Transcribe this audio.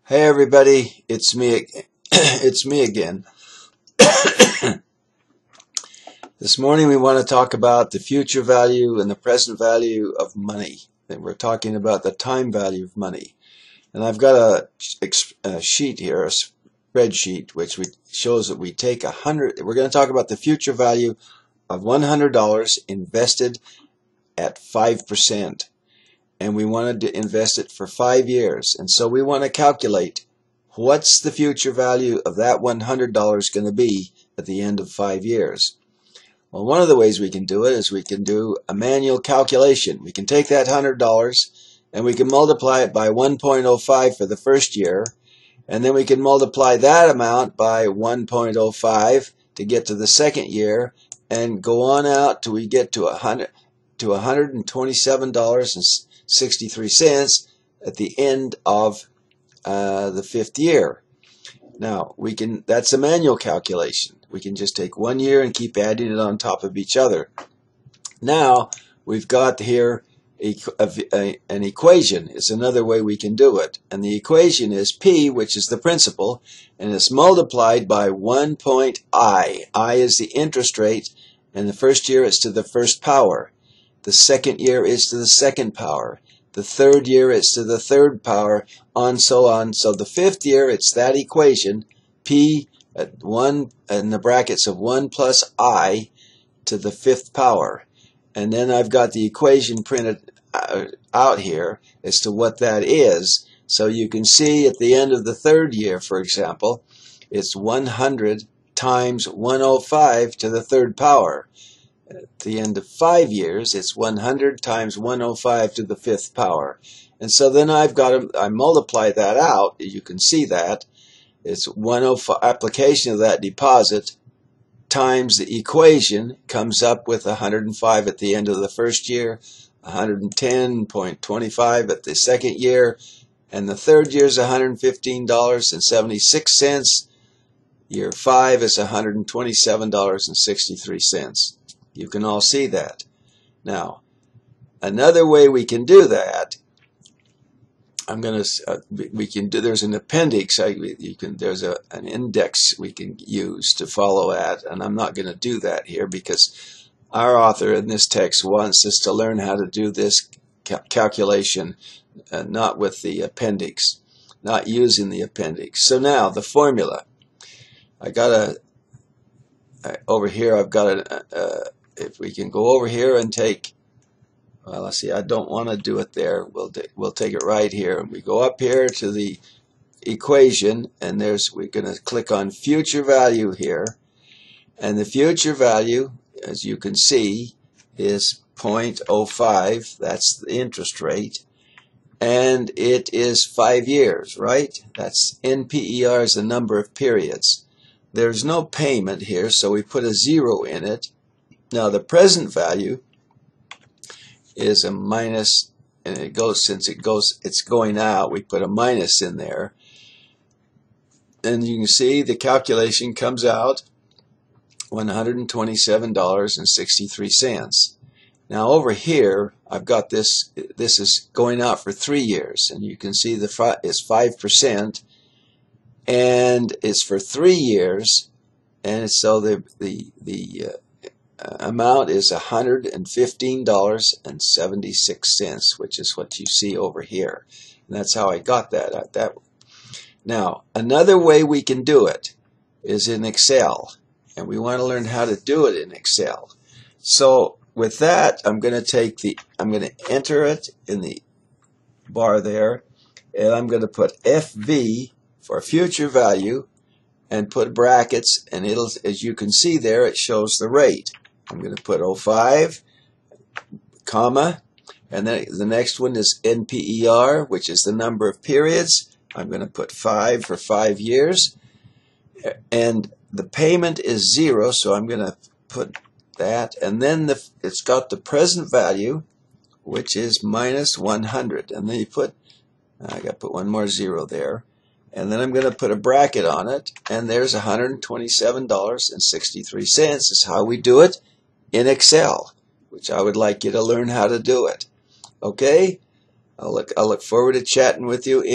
Hey everybody, it's me. It's me again. This morning we want to talk about the future value and the present value of money. And we're talking about the time value of money. And I've got a sheet here, a spreadsheet, which shows that we take 100. We're going to talk about the future value of $100 invested at 5%. And we wanted to invest it for 5 years. And so we want to calculate what's the future value of that $100 going to be at the end of 5 years. Well, one of the ways we can do it is we can do a manual calculation. We can take that $100 and we can multiply it by 1.05 for the first year, and then we can multiply that amount by 1.05 to get to the second year, and go on out till we get to $127.63 at the end of the fifth year. Now that's a manual calculation. We can just take 1 year and keep adding it on top of each other. Now we've got here an equation. It's another way we can do it, and the equation is P, which is the principal, and it's multiplied by 1.I. I is the interest rate, and the first year it's to the first power. The second year is to the second power. The third year is to the third power, so on. So the fifth year, it's that equation, P at 1 in the brackets of 1 plus I to the fifth power. And then I've got the equation printed out here as to what that is. So you can see at the end of the third year, for example, it's 100 times 105 to the third power. At the end of 5 years, it's 100 times 105 to the fifth power. And so then I multiply that out. You can see that. It's 105 application of that deposit times the equation comes up with 105 at the end of the first year, 110.25 at the second year, and the third year is $115.76. Year 5 is $127.63. You can all see that. Now, another way we can do that, there's an appendix. There's an index we can use to follow at, and I'm not going to do that here because our author in this text wants us to learn how to do this calculation, not with the appendix, not using the appendix. So now the formula. Over here I've got if we can go over here and take, well, let's see, I don't want to do it there. We'll take it right here, and we go up here to the equation, and we're going to click on future value here, and the future value, as you can see, is 0.05. That's the interest rate, and it is 5 years, right? That's NPER is the number of periods. There's no payment here, so we put a 0 in it. Now the present value is a minus, and it goes, it's going out, we put a minus in there. And you can see the calculation comes out $127.63. Now over here I've got this is going out for 3 years, and you can see it's 5%, and it's for 3 years, and so the amount is $115.76, which is what you see over here. And that's how I got that. Now, another way we can do it is in Excel, and we want to learn how to do it in Excel. So with that, I'm going to enter it in the bar there, and I'm going to put FV for future value and put brackets, and it'll, as you can see there, it shows the rate. I'm going to put 05, comma, and then the next one is NPER, which is the number of periods. I'm going to put 5 for 5 years, and the payment is 0, so I'm going to put that, and then it's got the present value, which is minus 100, and then I got to put one more 0 there. And then I'm going to put a bracket on it, and there's $127.63 is how we do it in Excel, which I would like you to learn how to do it. Okay? I'll look forward to chatting with you.